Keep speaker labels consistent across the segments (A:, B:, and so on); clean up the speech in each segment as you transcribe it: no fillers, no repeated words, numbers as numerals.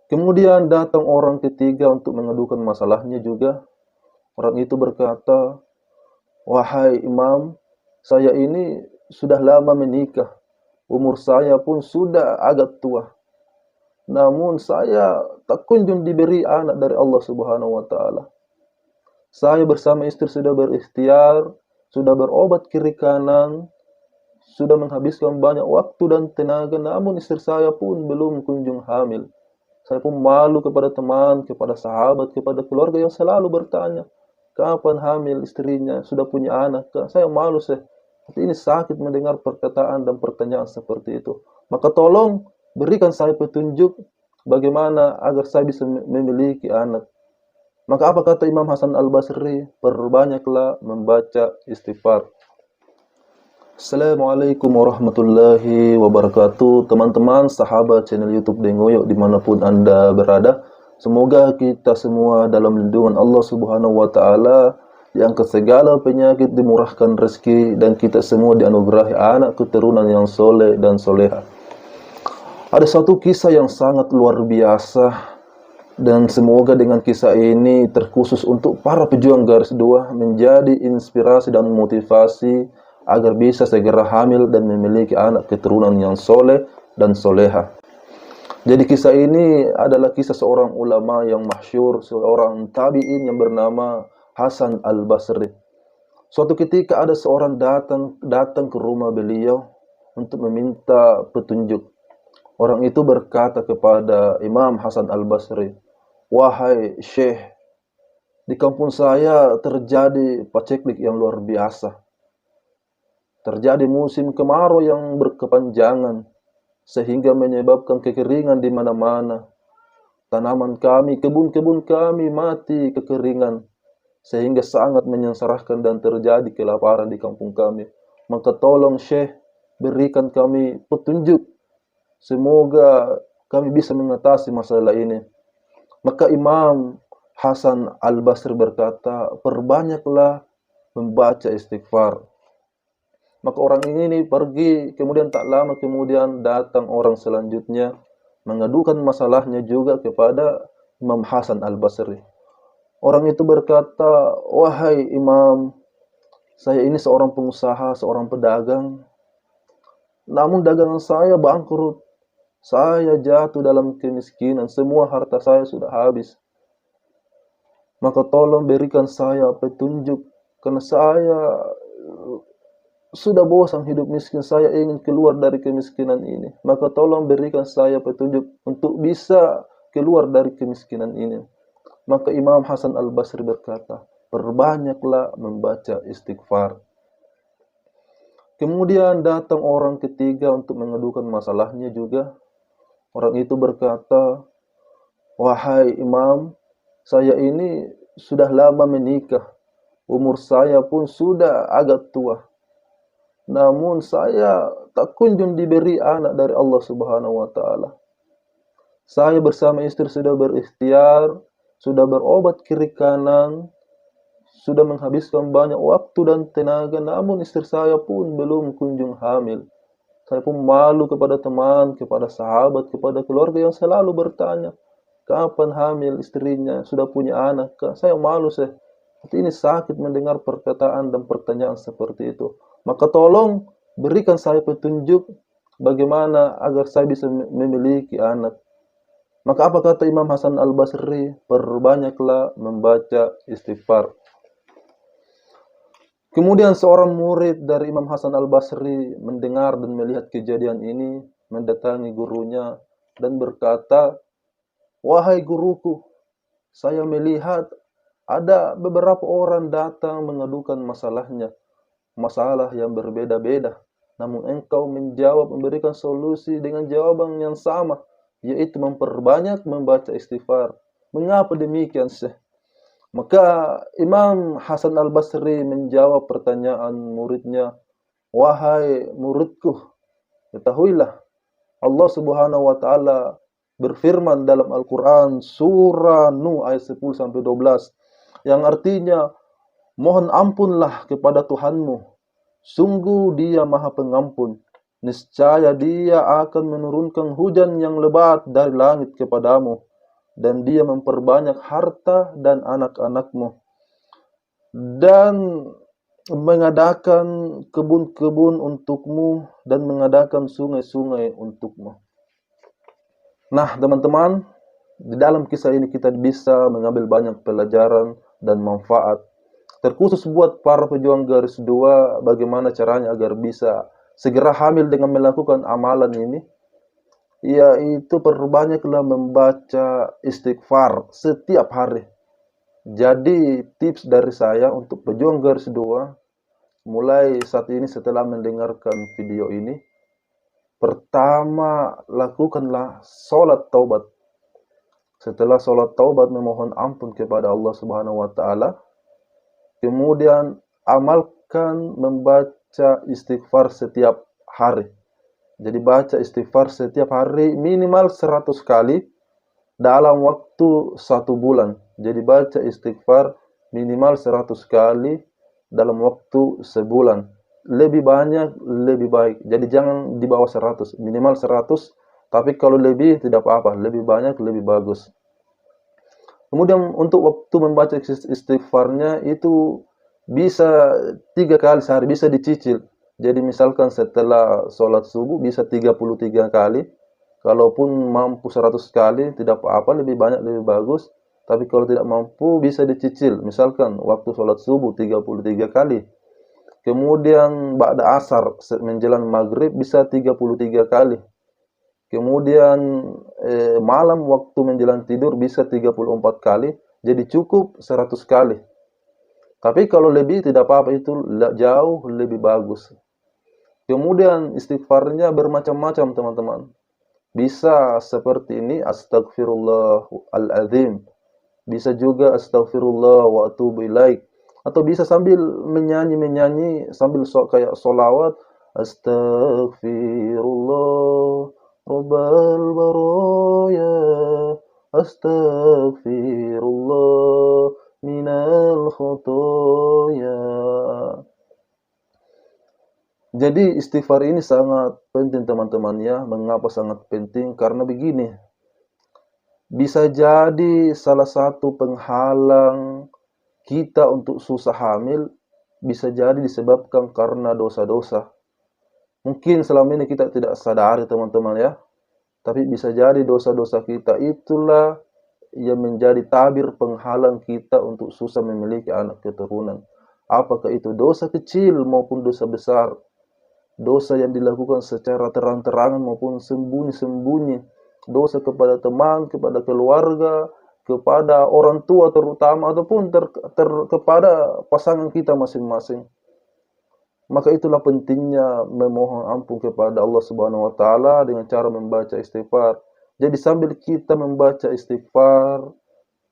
A: Kemudian datang orang ketiga untuk mengadukan masalahnya juga. Orang itu berkata, "Wahai Imam, saya ini sudah lama menikah. Umur saya pun sudah agak tua. Namun saya tak kunjung diberi anak dari Allah Subhanahu wa taala. Saya bersama istri sudah berikhtiar, sudah berobat kiri kanan, sudah menghabiskan banyak waktu dan tenaga, namun istri saya pun belum kunjung hamil. Saya pun malu kepada teman, kepada sahabat, kepada keluarga yang selalu bertanya, kapan hamil istrinya, sudah punya anak kah? Saya malu sih. Tapi ini sakit mendengar perkataan dan pertanyaan seperti itu. Maka tolong berikan saya petunjuk bagaimana agar saya bisa memiliki anak. Maka apa kata Imam Hasan Al-Basri? Perbanyaklah membaca istighfar. Assalamualaikum warahmatullahi wabarakatuh. Teman-teman, sahabat channel YouTube Dengoyok dimanapun Anda berada. Semoga kita semua dalam lindungan Allah Subhanahu wa Ta'ala, diangkat segala penyakit, dimurahkan rezeki, dan kita semua dianugerahi anak keturunan yang soleh dan soleha. Ada satu kisah yang sangat luar biasa, dan semoga dengan kisah ini terkhusus untuk para pejuang garis 2 menjadi inspirasi dan motivasi agar bisa segera hamil dan memiliki anak keturunan yang soleh dan soleha. Jadi kisah ini adalah kisah seorang ulama yang masyhur, seorang tabi'in yang bernama Hasan Al-Basri. Suatu ketika ada seorang datang ke rumah beliau untuk meminta petunjuk. Orang itu berkata kepada Imam Hasan Al-Basri, "Wahai Syekh, di kampung saya terjadi paceklik yang luar biasa. Terjadi musim kemarau yang berkepanjangan, sehingga menyebabkan kekeringan di mana-mana. Tanaman kami, kebun-kebun kami mati kekeringan, sehingga sangat menyengsarakan dan terjadi kelaparan di kampung kami. Maka tolong Syekh, berikan kami petunjuk. Semoga kami bisa mengatasi masalah ini." Maka Imam Hasan Al-Basri berkata, "Perbanyaklah membaca istighfar." Maka orang ini pergi, kemudian tak lama kemudian datang orang selanjutnya mengadukan masalahnya juga kepada Imam Hasan Al-Basri. Orang itu berkata, "Wahai Imam, saya ini seorang pengusaha, seorang pedagang. Namun dagangan saya bangkrut. Saya jatuh dalam kemiskinan, semua harta saya sudah habis. Maka tolong berikan saya petunjuk, karena saya sudah bosan hidup miskin, saya ingin keluar dari kemiskinan ini. Maka tolong berikan saya petunjuk untuk bisa keluar dari kemiskinan ini." Maka Imam Hasan Al-Basri berkata, "Perbanyaklah membaca istighfar." Kemudian datang orang ketiga untuk mengadukan masalahnya juga. Orang itu berkata, "Wahai Imam, saya ini sudah lama menikah. Umur saya pun sudah agak tua. Namun saya tak kunjung diberi anak dari Allah Subhanahu wa taala. Saya bersama istri sudah berikhtiar, sudah berobat kiri kanan, sudah menghabiskan banyak waktu dan tenaga, namun istri saya pun belum kunjung hamil. Saya pun malu kepada teman, kepada sahabat, kepada keluarga yang selalu bertanya, kapan hamil istrinya, sudah punya anak kah? Saya malu sih." Tapi ini sakit mendengar perkataan dan pertanyaan seperti itu. Maka tolong berikan saya petunjuk bagaimana agar saya bisa memiliki anak. Maka apa kata Imam Hasan Al-Basri? Perbanyaklah membaca istighfar. Kemudian seorang murid dari Imam Hasan Al-Basri mendengar dan melihat kejadian ini, mendatangi gurunya dan berkata, "Wahai guruku, saya melihat ada beberapa orang datang mengadukan masalahnya, masalah yang berbeda-beda. Namun engkau menjawab, memberikan solusi dengan jawaban yang sama, yaitu memperbanyak membaca istighfar. Mengapa demikian, Syekh?" Maka Imam Hasan Al-Basri menjawab pertanyaan muridnya, "Wahai muridku, ketahuilah Allah Subhanahu wa taala berfirman dalam Al-Qur'an surah Nuh ayat 10 sampai 12 yang artinya, mohon ampunlah kepada Tuhanmu. Sungguh Dia Maha Pengampun. Niscaya Dia akan menurunkan hujan yang lebat dari langit kepadamu dan dia memperbanyak harta dan anak-anakmu, dan mengadakan kebun-kebun untukmu, dan mengadakan sungai-sungai untukmu. Nah, teman-teman, di dalam kisah ini kita bisa mengambil banyak pelajaran dan manfaat. Terkhusus buat para pejuang garis 2, bagaimana caranya agar bisa segera hamil dengan melakukan amalan ini, yaitu perbanyaklah membaca istighfar setiap hari. Jadi tips dari saya untuk pejuang garis 2, mulai saat ini setelah mendengarkan video ini, pertama lakukanlah sholat taubat. Setelah sholat taubat memohon ampun kepada Allah Subhanahu wa taala, kemudian amalkan membaca istighfar setiap hari. Jadi baca istighfar setiap hari minimal 100 kali dalam waktu 1 bulan. Jadi baca istighfar minimal 100 kali dalam waktu sebulan. Lebih banyak, lebih baik. Jadi jangan di bawah 100, minimal 100. Tapi kalau lebih tidak apa-apa, lebih banyak, lebih bagus. Kemudian untuk waktu membaca istighfarnya itu bisa 3 kali sehari, bisa dicicil. Jadi misalkan setelah sholat subuh bisa 33 kali. Kalaupun mampu 100 kali, tidak apa-apa, lebih banyak lebih bagus. Tapi kalau tidak mampu bisa dicicil. Misalkan waktu sholat subuh 33 kali. Kemudian ba'da asar menjelang maghrib bisa 33 kali. Kemudian malam waktu menjelang tidur bisa 34 kali. Jadi cukup 100 kali. Tapi kalau lebih tidak apa-apa, itu jauh lebih bagus. Kemudian istighfarnya bermacam-macam teman-teman. Bisa seperti ini, astagfirullahaladzim. Bisa juga astaghfirullah wa atubu ilaik. Atau bisa sambil menyanyi sambil kayak sholawat. Astaghfirullah Rabbal baraya. Astaghfirullah minal khotoya. Jadi istighfar ini sangat penting teman-teman ya. Mengapa sangat penting? Karena begini, bisa jadi salah satu penghalang kita untuk susah hamil bisa jadi disebabkan karena dosa-dosa. Mungkin selama ini kita tidak sadari teman-teman ya. Tapi bisa jadi dosa-dosa kita itulah yang menjadi tabir penghalang kita untuk susah memiliki anak keturunan. Apakah itu dosa kecil maupun dosa besar. Dosa yang dilakukan secara terang-terangan maupun sembunyi-sembunyi. Dosa kepada teman, kepada keluarga, kepada orang tua terutama, ataupun kepada pasangan kita masing-masing. Maka itulah pentingnya memohon ampun kepada Allah Subhanahu wa taala dengan cara membaca istighfar. Jadi sambil kita membaca istighfar,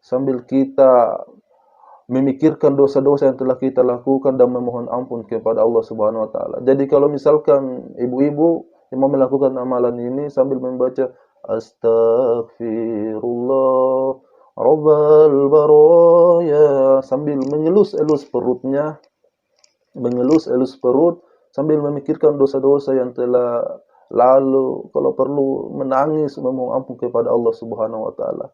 A: sambil kita memikirkan dosa-dosa yang telah kita lakukan dan memohon ampun kepada Allah Subhanahu wa taala. Jadi kalau misalkan ibu-ibu yang mau melakukan amalan ini sambil membaca astagfirullah rabbal baraya, sambil mengelus-elus perutnya, mengelus-elus perut sambil memikirkan dosa-dosa yang telah lalu, kalau perlu menangis memohon ampun kepada Allah Subhanahu wa taala.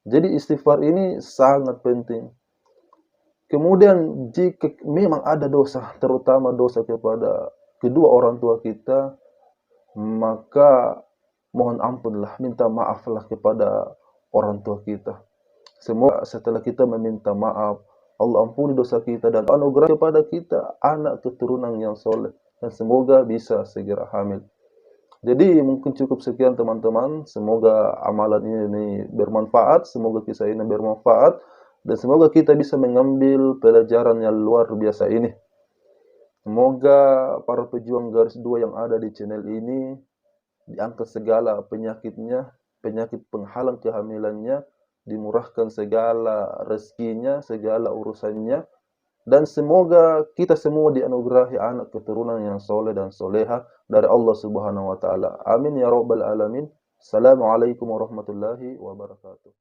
A: Jadi istighfar ini sangat penting. Kemudian jika memang ada dosa, terutama dosa kepada kedua orang tua kita, maka mohon ampunlah, minta maaflah kepada orang tua kita. Semoga setelah kita meminta maaf, Allah ampuni dosa kita dan anugerah kepada kita anak keturunan yang soleh. Dan semoga bisa segera hamil. Jadi mungkin cukup sekian teman-teman. Semoga amalan ini bermanfaat. Semoga kisah ini bermanfaat. Dan semoga kita bisa mengambil pelajaran yang luar biasa ini. Semoga para pejuang garis 2 yang ada di channel ini diangkat segala penyakitnya, penyakit penghalang kehamilannya, dimurahkan segala rezekinya, segala urusannya. Dan semoga kita semua dianugerahi anak keturunan yang soleh dan soleha dari Allah Subhanahu wa taala. Amin ya rabbal alamin. Assalamualaikum warahmatullahi wabarakatuh.